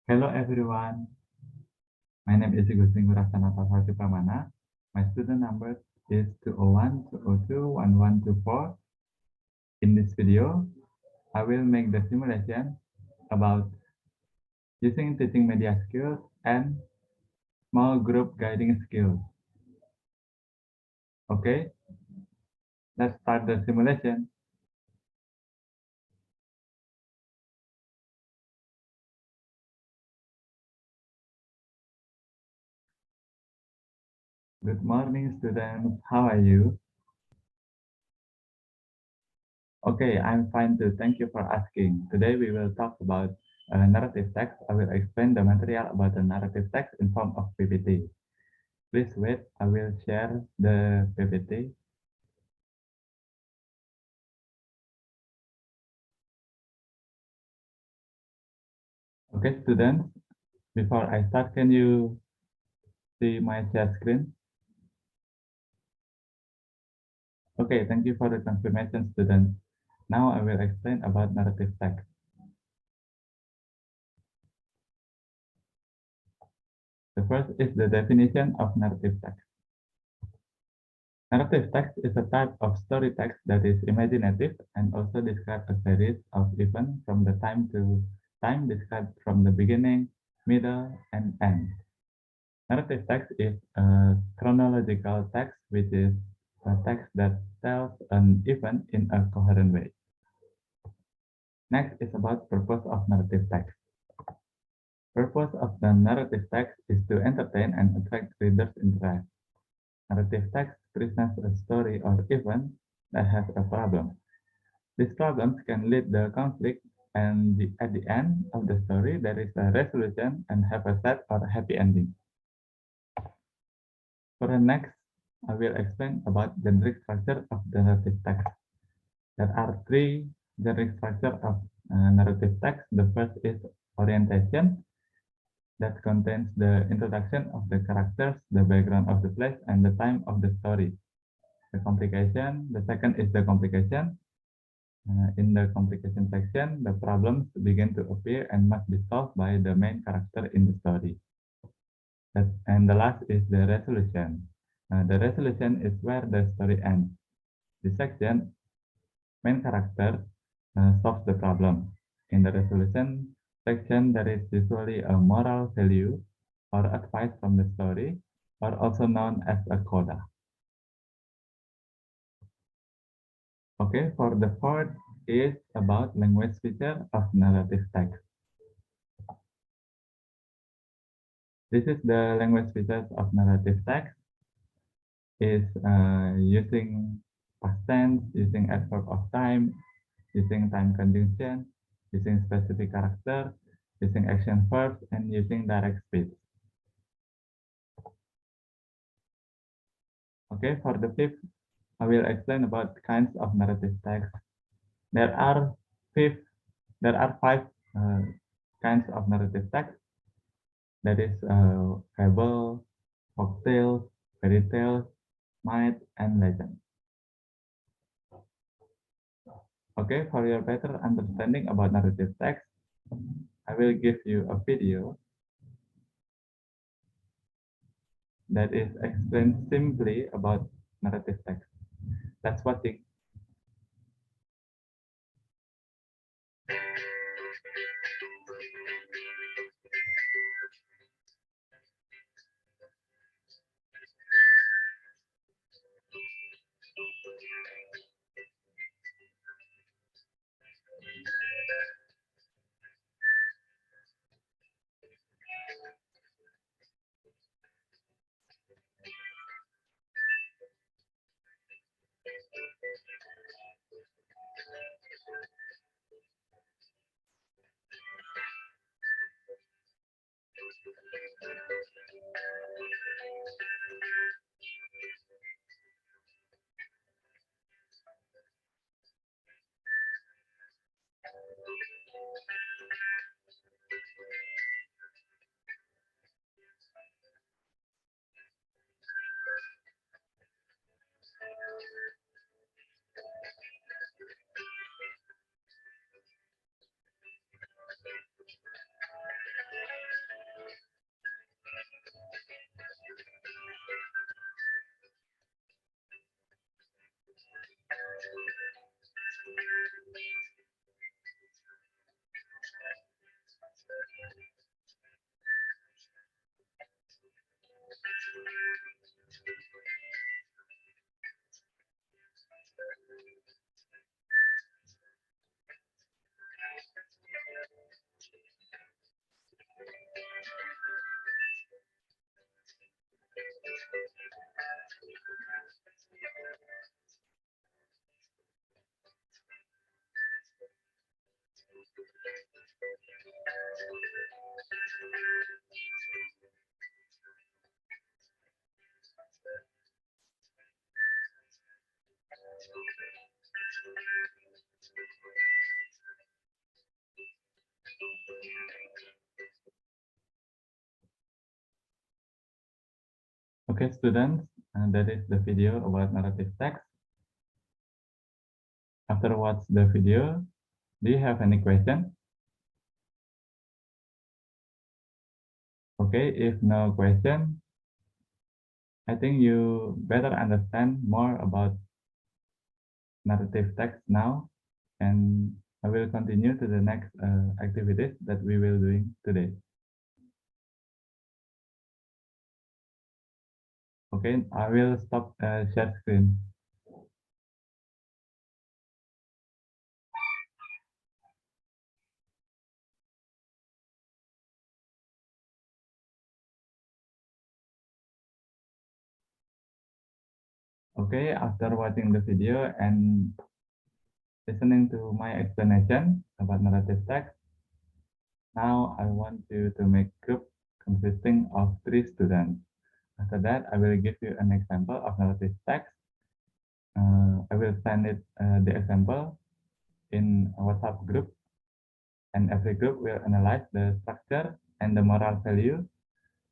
Hello everyone, my name is Gusti Ngurah Canadta Pramana. My student number is 201-202-1124. In this video, I will make the simulation about using teaching media skills and small group guiding skills. Okay, let's start the simulation. Good morning, students. How are you? Okay, I'm fine too. Thank you for asking. Today we will talk about narrative text. I will explain the material about the narrative text in form of PPT. Please wait, I will share the PPT. Okay, students, before I start, can you see my share screen? Okay, thank you for the confirmation, students. Now I will explain about narrative text. The first is the definition of narrative text. Narrative text is a type of story text that is imaginative and also describes a series of events from the time to time described from the beginning, middle, and end. Narrative text is a chronological text, which is a text that tells an event in a coherent way. Next is about purpose of narrative text. Purpose of the narrative text is to entertain and attract readers' interest. Narrative text presents a story or event that has a problem. These problems can lead to conflict, and at the end of the story, there is a resolution and have a sad or happy ending. For the next, I will explain about generic structure of the narrative text. There are three generic structure of narrative text. The first is orientation, that contains the introduction of the characters, the background of the place, and the time of the story. The complication, the second is the complication. In the complication section, the problems begin to appear and must be solved by the main character in the story. And the last is the resolution. The resolution is where the story ends. This section, main character solves the problem. In the resolution section, there is usually a moral value or advice from the story, or also known as a coda. Okay, for the fourth is about language feature of narrative text. This is the language features of narrative text. Is using past tense, using adverb of time, using time conjunction, using specific character, using action verbs, and using direct speech. Okay, for the fifth, I will explain about kinds of narrative text. There are five kinds of narrative text. That is fable, folktales, fairy tales, myth, and legend. Okay, for your better understanding about narrative text, I will give you a video that is explained simply about narrative text. Let's watch it. Okay, students, that is the video about narrative text. After watch the video, do you have any question? Okay, if no question, I think you better understand more about narrative text now, and I will continue to the next activities that we will doing today. Okay, I will stop share screen. Okay, after watching the video and listening to my explanation about narrative text, now I want you to make group consisting of 3 students. After that, I will give you an example of narrative text. I will send it the example in a WhatsApp group, and every group will analyze the structure and the moral value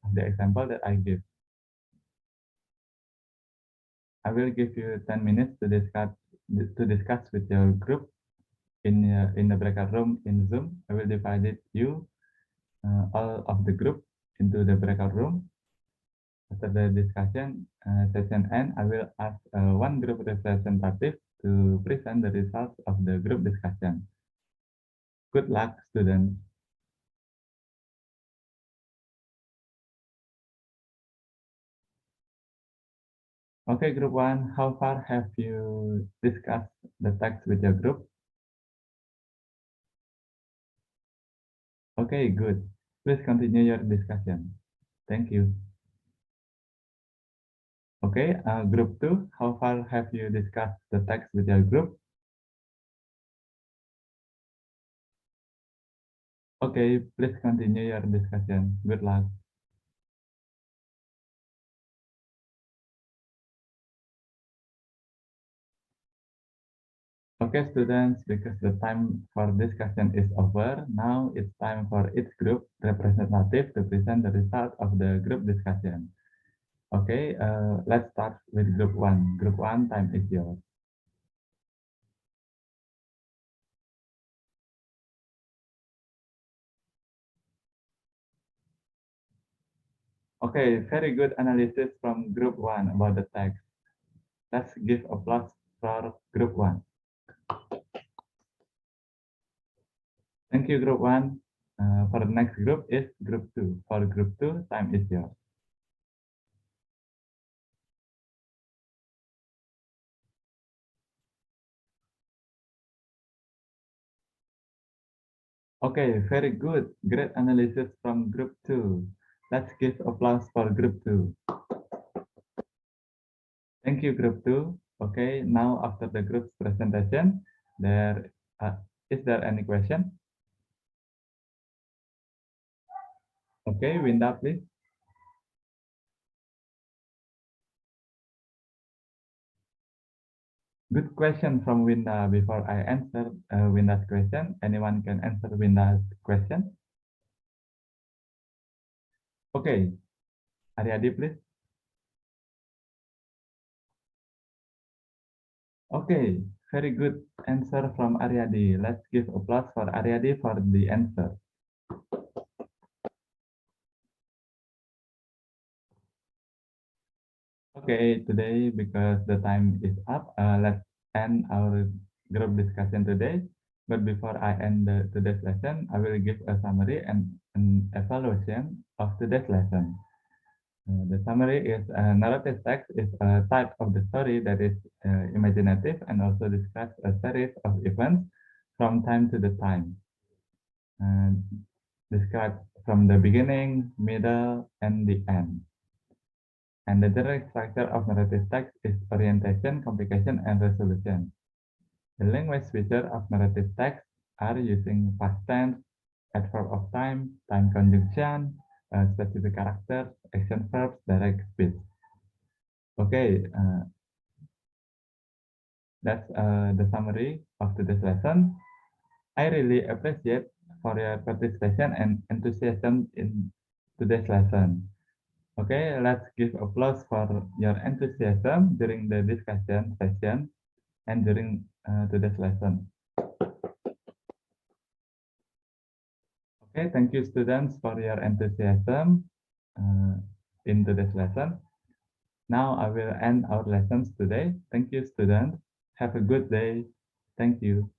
of the example that I give. I will give you 10 minutes to discuss with your group in the breakout room in Zoom. I will divide it you all of the group into the breakout room. After the discussion session end, I will ask one group representative to present the results of the group discussion. Good luck, students. Okay, group one, how far have you discussed the text with your group? Okay, good. Please continue your discussion. Thank you. Okay, group two, how far have you discussed the text with your group? Okay, please continue your discussion. Good luck. Okay, students, because the time for discussion is over, now it's time for each group representative to present the result of the group discussion. Okay, let's start with group one. Group one, time is yours. Okay, very good analysis from group one about the text. Let's give applause for group one. Thank you, group one. For the next group is group two. For group two, time is yours. Okay, very good. Great analysis from group two. Let's give applause for group two. Thank you, group two. Okay, now after the group's presentation, is there any question? Okay, Winda, please. Good question from Winda. Before I answer Winda's question, anyone can answer Winda's question? Okay, Ariadi, please. Okay, very good answer from Ariadi. Let's give applause for Ariadi for the answer. Okay, today, because the time is up, let's end our group discussion today. But before I end today's lesson, I will give a summary and an evaluation of today's lesson. The summary is narrative text is a type of the story that is imaginative and also describes a series of events from time to the time. Described from the beginning, middle, and the end. And the general structure of narrative text is orientation, complication, and resolution. The language feature of narrative text are using past tense, adverb of time, time conjunction, specific characters, action verbs, direct speech. Okay, that's the summary of today's lesson. I really appreciate for your participation and enthusiasm in today's lesson. Okay, let's give applause for your enthusiasm during the discussion session and during today's lesson. Okay, thank you students for your enthusiasm in today's lesson. Now I will end our lessons today. Thank you students. Have a good day. Thank you.